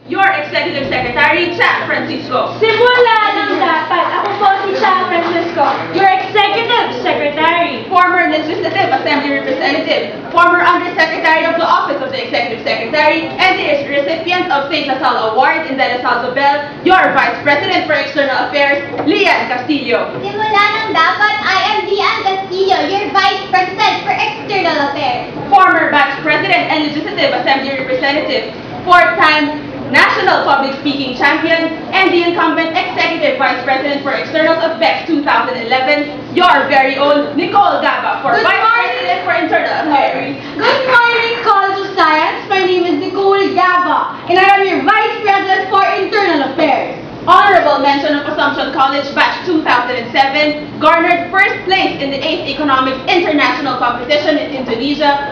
Your Executive Secretary, Cha Francisco. Simula ng dapat. Ako po si Cha Francisco, your Executive Secretary. Former Legislative Assembly Representative, former Undersecretary of the Office of the Executive Secretary, and is recipient of St. Lasal Award in the Lasal Sobel, your Vice President for External Affairs, Lian Castillo. Simula ng dapat, I am Lian Castillo, your Vice President for External Affairs. Former Vice President and Legislative Assembly Representative, four-time National Public Speaking Champion, and the incumbent Executive Vice President for Externals of BEX 2011, your very own Nicole Gaba for Good Vice morning. President for Internal Affairs. Good morning, College of Science. My name is Nicole Gaba, and I am your Vice President for Internal Affairs. Honorable mention of Assumption College Batch 2007, garnered first place in the 8th Economics International Competition in Indonesia.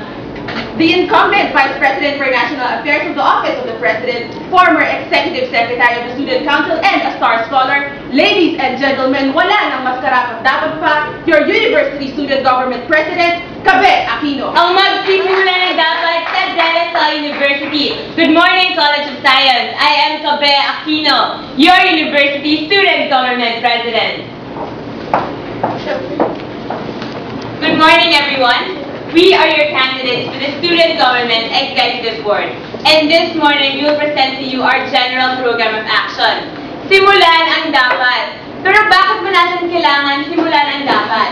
The incumbent Vice President for National Affairs of the Office of the President, former Executive Secretary of the Student Council, and a star scholar. Ladies and gentlemen, wala nang mas karapat dapat pa, your University Student Government President, Cabe Aquino. Ang magsisimula ng dapat sa De La Salle University. Good morning, College of Science. I am Cabe Aquino, your University Student Government President. Good morning, everyone. We are your candidates for the Student Government Executive Board. And this morning, we will present to you our general program of action. Simulan ang dapat. Pero bakit ba natin kailangan simulan ang dapat?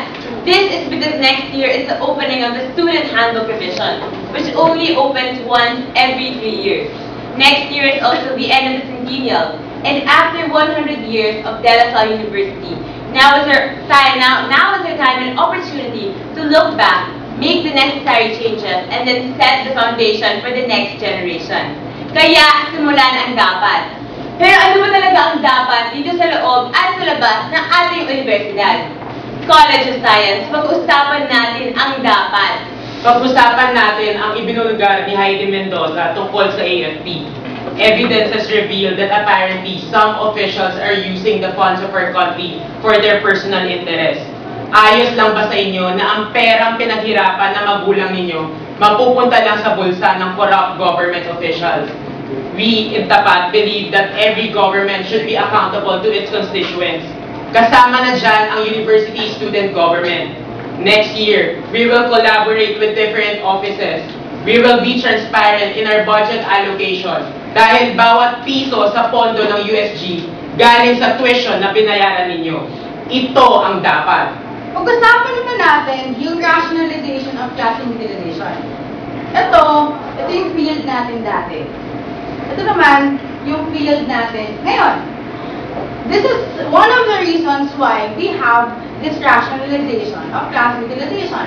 This is because next year is the opening of the Student Handbook Revision, which only opens once every 3 years. Next year is also the end of the centennial. And after 100 years of De La Salle University, now is our time and opportunity to look back, make the necessary changes, and then set the foundation for the next generation. Kaya, simulan ang dapat. Pero ano ba talaga ang dapat dito sa loob at sa labas ng ating universidad? College of Science, pag-usapan natin ang dapat. Pag-usapan natin ang ibinulgar ni Heidi Mendoza tungkol sa AFP. Evidences reveal that apparently some officials are using the funds of our country for their personal interest. Ayos lang ba sa inyo na ang perang pinaghirapan ng magulang ninyo mapupunta lang sa bulsa ng corrupt government officials? We in Tapat believe that every government should be accountable to its constituents. Kasama na dyan ang university student government. Next year, we will collaborate with different offices. We will be transparent in our budget allocation dahil bawat piso sa pondo ng USG galing sa tuition na binayaran ninyo. Ito ang dapat. Pag-usapan naman natin yung rationalization of class utilization. Ito yung field natin dati. Ito naman yung field natin ngayon. This is one of the reasons why we have this rationalization of class utilization.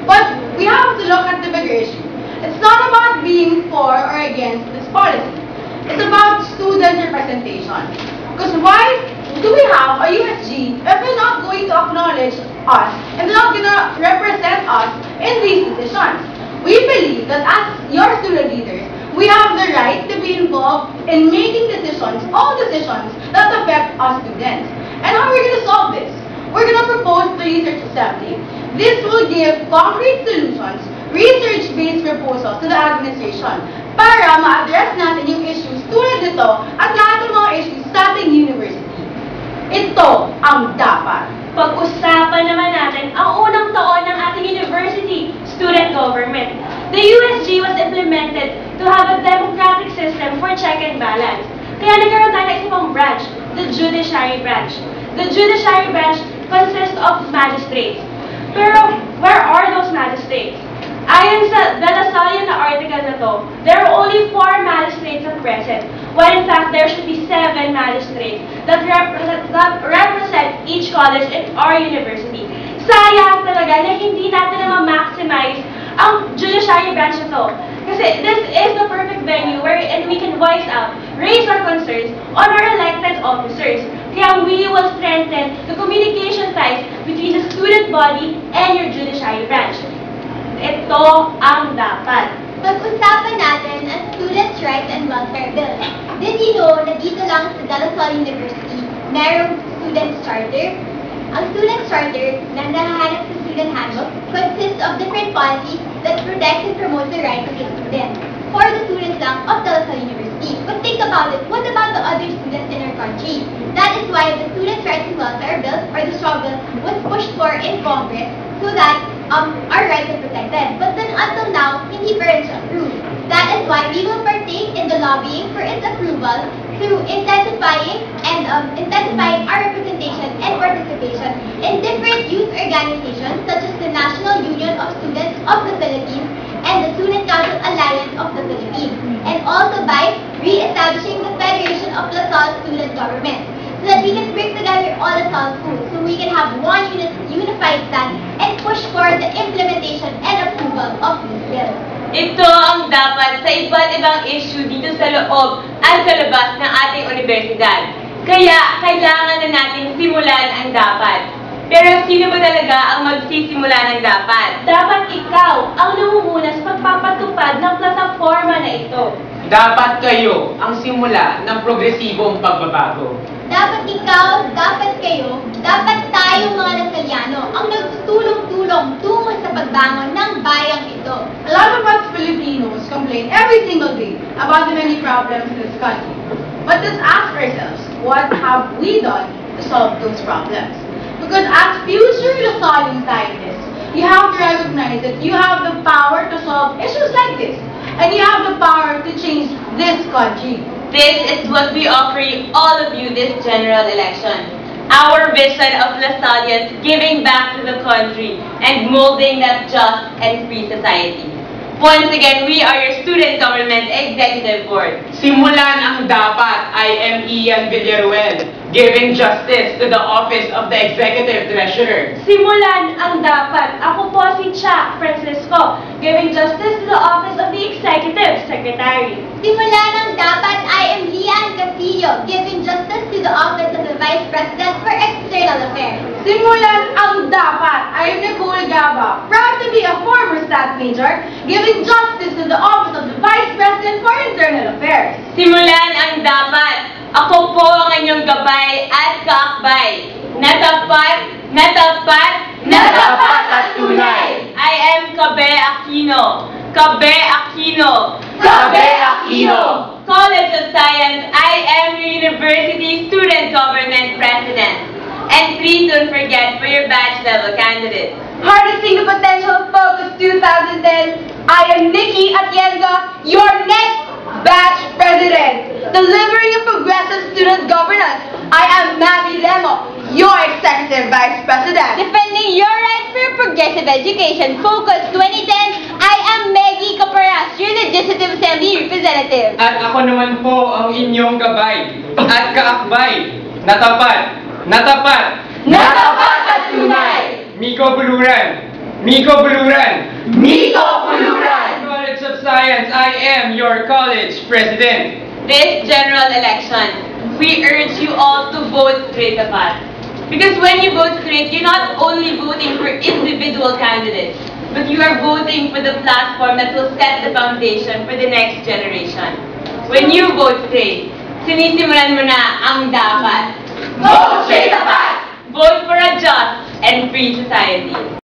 But we have to look at the bigger issue. It's not about being for or against this policy. It's about student representation. Because why do we have a USG if we're not going to acknowledge us and they're not going to represent us in these decisions? We believe that as your student leaders, we have the right to be involved in making decisions, all decisions that affect us students. And how are we going to solve this? We're going to propose the research assembly. This will give concrete solutions, research-based proposals to the administration para ma-address natin yung issues tulad nito at lahat ng mga issues sa ating university. Ito ang dapat. Pag-usapan naman natin ang unang taon ng ating university, student government. The USG was implemented to have a democratic system for check and balance. Kaya nagkaroon tayo ng isang branch, the judiciary branch. The judiciary branch consists of magistrates. Pero, where are those magistrates? Ayon sa De La Salle na article na to, there are only 4 magistrates at present, while in fact there should be 7 magistrates that represent each college in our university. Sayang talaga na hindi natin na ma-maximize ang judiciary branch na to. Kasi this is the perfect venue wherein we can voice out, raise our concerns on our elected officers. Kaya we will strengthen the communication ties between the student body and your judiciary branch. Ito ang dapat. Pag-usapan natin ang Students' Rights and Welfare Bill. Did you know na dito lang sa De La Salle University, merong Student Charter? Ang Student Charter na nahahanap sa Student Handbook consists of different policies that protect and promote the rights of the students for the students lang of De La Salle University. But think about it, what about the other students in our country? That is why the Students' Rights and Welfare Bill, or the SROB Bill, was pushed for in Congress so that our rights are protected. But then until now, hindi pa rin siya approved. That is why we will partake in the lobbying for its approval through intensifying our representation and participation in different youth organizations such as the National Union of Students of the Philippines and the Student Council Alliance of the Philippines, and also by re-establishing the Federation of LaSalle Student Government, so that we can bring together all LaSalle schools, so we can have one unified plan and push for the implementation and approval of this bill. Ito ang dapat sa iba't ibang issue dito sa loob at sa labas ng ating universidad. Kaya, kailangan na natin simulan ang dapat. Pero sino ba talaga ang magsisimula ng dapat? Dapat ikaw ang namumuna sa pagpapatupad ng plataforma na ito. Dapat kayo ang simula ng progresibong pagbabago. Dapat ikaw, dapat kayo, dapat tayong mga Lasalliano ang nagtutulong-tulong tungo sa pagbangon ng bayang ito. A lot of us Filipinos complain every single day about the many problems in this country. But let's ask ourselves, what have we done to solve those problems? Because as future Lasallian scientists, you have to recognize that you have the power to solve issues like this. And you have the power to change this country. This is what we offer all of you this general election. Our vision of Lasallians giving back to the country and molding that just and free society. Once again, we are your Student Government Executive Board. Simulan ang dapat. I am Ian Villaruel, giving justice to the office of the Executive Treasurer. Simulan ang dapat. Ako po si Chuck Francisco, giving justice to the office of the Executive Secretary. Simulan ang dapat, I am Lian Castillo, giving justice to the office of the Vice President for External Affairs. Simulan ang dapat. I am Nicole Gaba, proud to be a former stats major, giving justice to the office of the Vice President for Internal Affairs. Simulan ang dapat. Ako po ang inyong gabay at kaakbay. Natapat, natapat, Natapat at tunay. I am Cabe Aquino. Cabe Aquino. Cabe Aquino. College of Science, I am your University Student Government President. And please don't forget for your batch level candidates. Harnessing the potential of Focus 2010, I am Nikki Atienza, your next batch president. Delivering a progressive student governance, I am Maggie Lemo, your executive vice president. Defending your right for progressive education, Focus 2010, I am Maggie Caparas, your Legislative Assembly representative. At ako naman po ang inyong gabay at kaakbay. Natapat, natapat, Natapat at tunay. Miko Buluran, Miko Buluran, Miko Puluran. College of Science, I am your college president. This general election, we urge you all to vote straight Tapat. Because when you vote straight, you're not only voting for individual candidates, but you are voting for the platform that will set the foundation for the next generation. When you vote straight, sinisimulan mo na ang dapat. Vote straight Tapat. Vote for a just and free society.